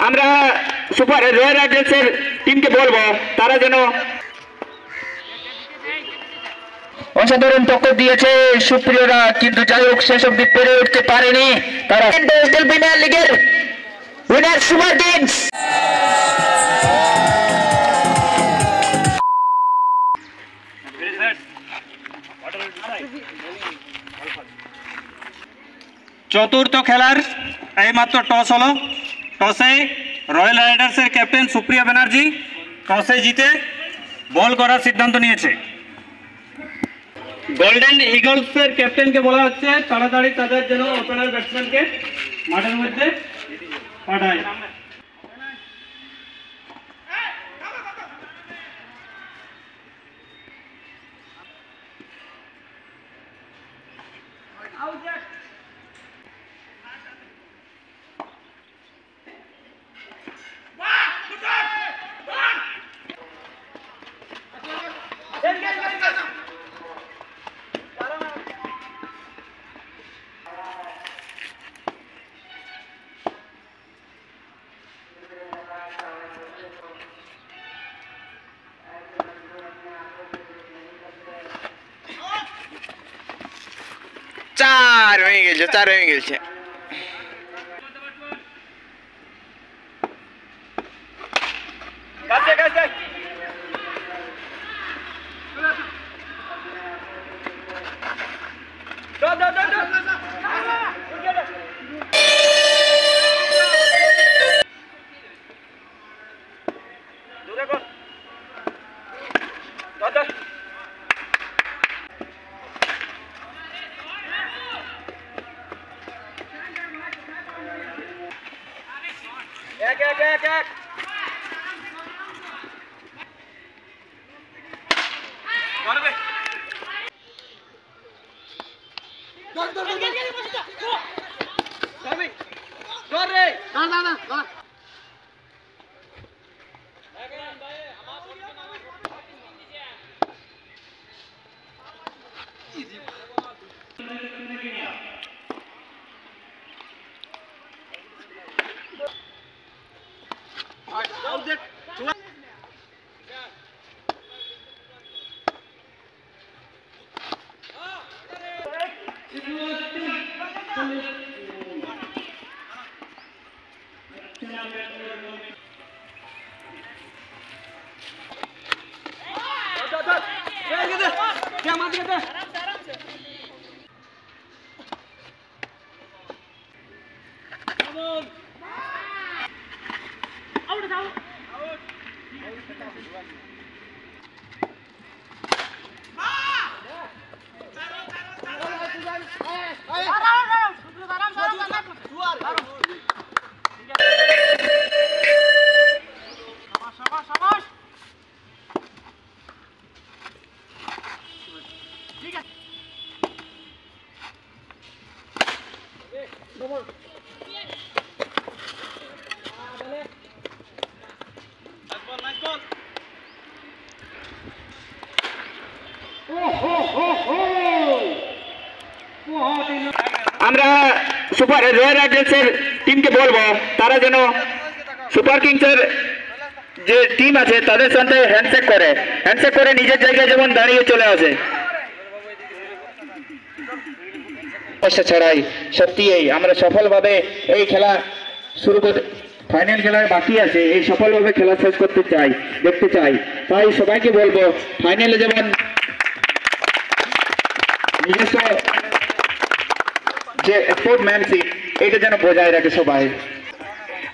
আমরা super royal রাইডার্সের টিমকে বলবো তারা যেন অসাধারণ টক্কর দিয়েছে সুপ্রিয়রা, কিন্তু যাই হোক শেষ অব্দি পেরে উঠতে পারেনি তারা। প্রিমিয়ার লিগের উইনার সুপার কিংস। চতুর্থ খেলার এইমাত্র টস হলো। টসে রয়্যাল রাইডার্সের ক্যাপ্টেন সুপ্রিয়া ব্যানার্জি টসে জিতে বল করার সিদ্ধান্ত নিয়েছে। গোল্ডেন ইগলসের ক্যাপ্টেনকে বলা হচ্ছে তাড়াতাড়ি তাদের যেন ওপেনার ব্যাটসম্যানকে মাঠের মধ্যে পাঠায়। চার হয়ে গেছে। আমরা সুপার রয়্যাল রাইডার্সের টিমকে বলবো তারা যেন সুপার কিংসের যে টিম আছে তাদের সাথে হ্যান্ডশেক করে নিজের জায়গায় যেমন দাঁড়িয়ে চলে আসে। ছাড়াই সত্যি আমরা সফলভাবে এই খেলা শুরু করতে, ফাইনাল খেলায় বাকি আছে, এই সফলভাবে খেলা শেষ করতে চাই, দেখতে চাই। তাই সবাইকে বলবো ফাইনালে যেমন নিজস্ব যে স্পোর্টম্যানশিপ এটা যেন বজায় রাখে সবাই।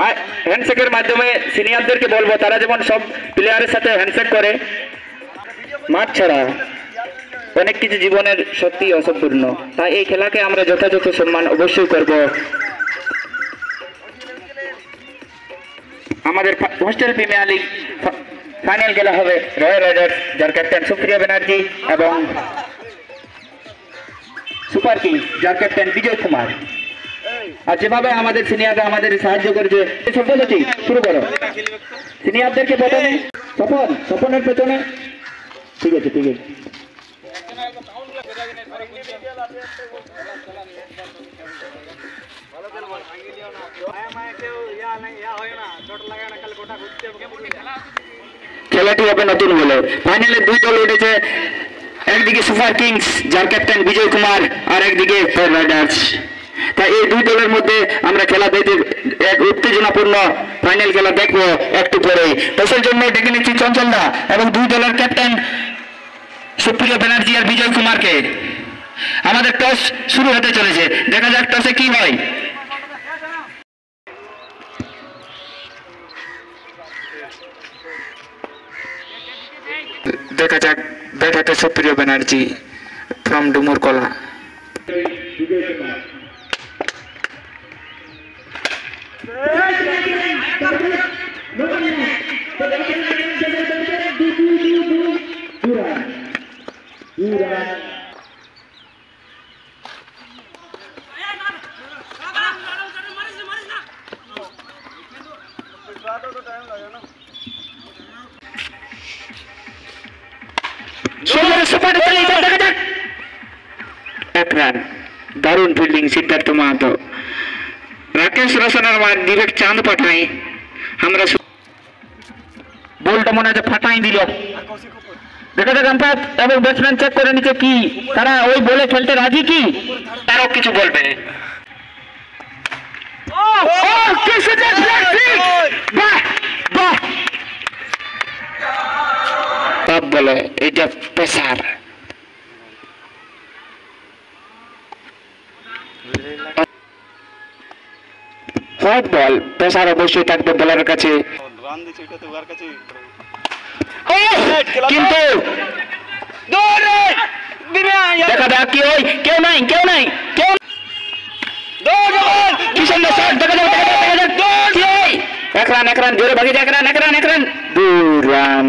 আর হ্যান্ডশেকের মাধ্যমে সিনিয়রদেরকে বলবো তারা যেমন সব প্লেয়ারের সাথে হ্যান্ডশেক করে। মাঠ ছাড়া অনেক কিছু জীবনের সত্যি অসম্পূর্ণ, তাই এই খেলাকে আমরা যথাযথ সম্মান অবশ্যই করব। আমাদের হোস্টেল প্রিমিয়ার লিগ ফাইনাল খেলা হবে রয়্যাল রাইডার্স, যার ক্যাপ্টেন সুপ্রিয়া ব্যানার্জি, এবং সুপার কিংস, যার ক্যাপ্টেন বিজয় কুমার। আর যেভাবে আমাদের সিনিয়ররা আমাদের সাহায্য করেছে, শুরু করো সিনিয়রদেরকে প্রথমে। স্বপনের পেছনে, ঠিক আছে। খেলাটি হবে নতুন বলে। ফাইনালে দুই দল উঠেছে, একদিকে সুপার কিংস যার ক্যাপ্টেন বিজয় কুমার আর একদিকে রয়্যাল রাইডার্স। তাই এই দুই দলের মধ্যে আমরা খেলা দেখতে এক উত্তেজনাপূর্ণ ফাইনাল খেলা দেখবো একটু পরেই। টসের জন্য ডেকে নিচ্ছি চঞ্চলদা এবং দুই দলের ক্যাপ্টেন সুপ্রিয় ব্যানার্জি আর বিজয় কুমারকে। আমাদের টস শুরু হতে চলেছে, দেখা যাক টসে কি হয়। দেখা যাক ব্যাটাতে সুপ্রিয় ব্যানার্জি ফ্রম ডুমুরকলা। দারুণ ফিল্ডিং সিদ্ধার্থ মাহাতো। রাকেশ রোশনের মার ডিরেক্ট চাঁদ পাঠাই, আমরা বলটা মনে হচ্ছে ফাটাই দিল। দেখা যাক আম্পায়ার এবং ব্যাটসম্যান চেক করে নিচ্ছে কি তারা ওই বলে খেলতে রাজি কি, তারাও কিছু বলবে। সব বলে এটা পেশার। হোয়াইট বল, পেশার অবশ্যই থাকবে বলার কাছে, কিন্তু দেখা যাক কি হয়। কেউ নাই কি সুন্দর শট, দেখা যাক এক রান জোরে ভাগি যায়, এক রান 2 রান।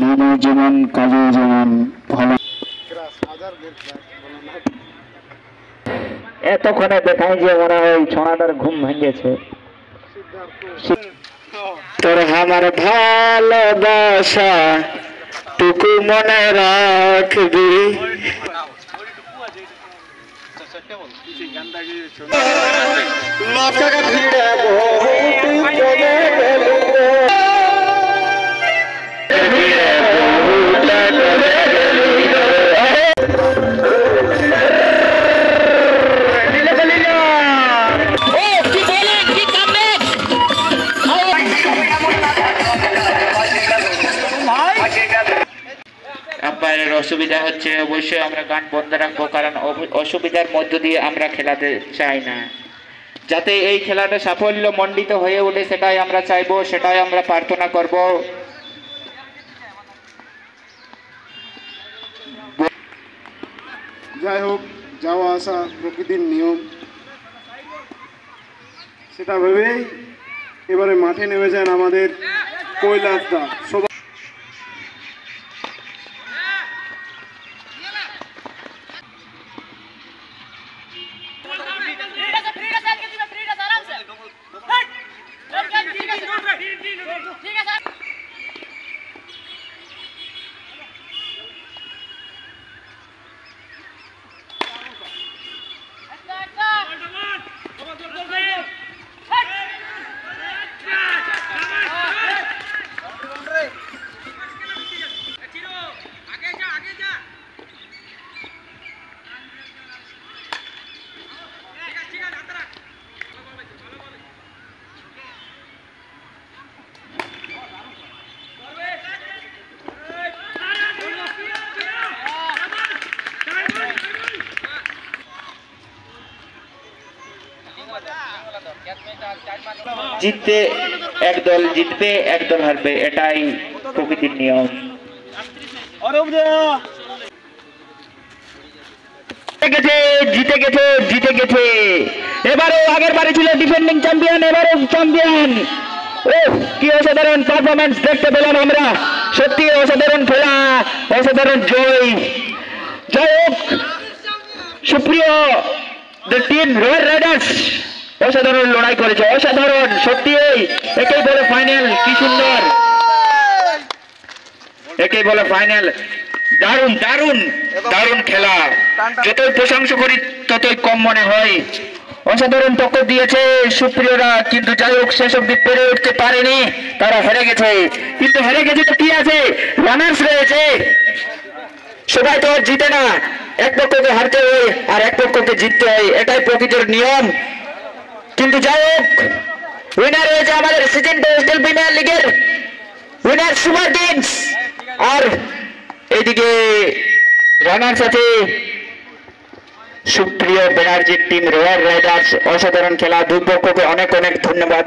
নানা যেমন কাজে যেমন ভালো, এতক্ষণে দেখায় যে মনে হয় ছড়াটার ঘুম ভেঙেছে। তোর আমার ভালোবাসা টুকু মনে রাখবি, আম্পায়ারের অসুবিধা হচ্ছে, অবশ্যই আমরা গান বন্ধ রাখবো, কারণ অসুবিধার মধ্য দিয়ে আমরা খেলাতে চাই না। যাতে এই খেলাটা সাফল্য মণ্ডিত হয়ে ওঠে সেটাই আমরা চাইবো, সেটাই আমরা প্রার্থনা করব। যাই হোক, যাওয়া আসা প্রকৃতির নিয়ম, সেটা ভেবেই এবারে মাঠে নেমে যান আমাদের কৈলাস দা সবাই জিততে একদল জিতবে একদল হারবে, এটাই প্রকৃতির নিয়ম। জিতে গেছে এবারও, আগের বারে ছিল ডিফেন্ডিং চ্যাম্পিয়ন, এবারও চ্যাম্পিয়ন। ও কি অসাধারণ পারফরম্যান্স দেখতে পেলাম আমরা, সত্যি অসাধারণ খেলা, অসাধারণ জয়। যাই হোক, সুপ্রিয় দ্য টিম রয়্যাল রাইডার্স অসাধারণ লড়াই করেছে, অসাধারণ সত্যি। একেই বলে ফাইনাল, কি সুন্দর, একেই বলে ফাইনাল। দারুণ দারুণ দারুণ খেলা, যতই প্রশংসা করি ততই কম মনে হয়। অসাধারণ টক্কর দিয়েছে সুপ্রিয়রা, কিন্তু যাই হোক শেষ অব্দি পেরে উঠতে পারেনি, তারা হেরে গেছে। কিন্তু হেরে গেছে তো কি আছে, রানার্স রয়েছে, সবাই তো আর জিতে না, এক পক্ষকে হারতে হয় আর এক পক্ষকে জিততে হয়, এটাই প্রকৃতির নিয়ম। কিন্তু যাই হোক, উইনার হয়েছে আমাদের সিজন ন্যাশনাল প্রিমিয়ার লিগের উইনার সুপার কিংস, আর এদিকে রানার্স আছে সুপ্রিয় ব্যানার্জির টিম রয়্যাল রাইডার্স। অসাধারণ খেলা, দুই পক্ষকে অনেক অনেক ধন্যবাদ।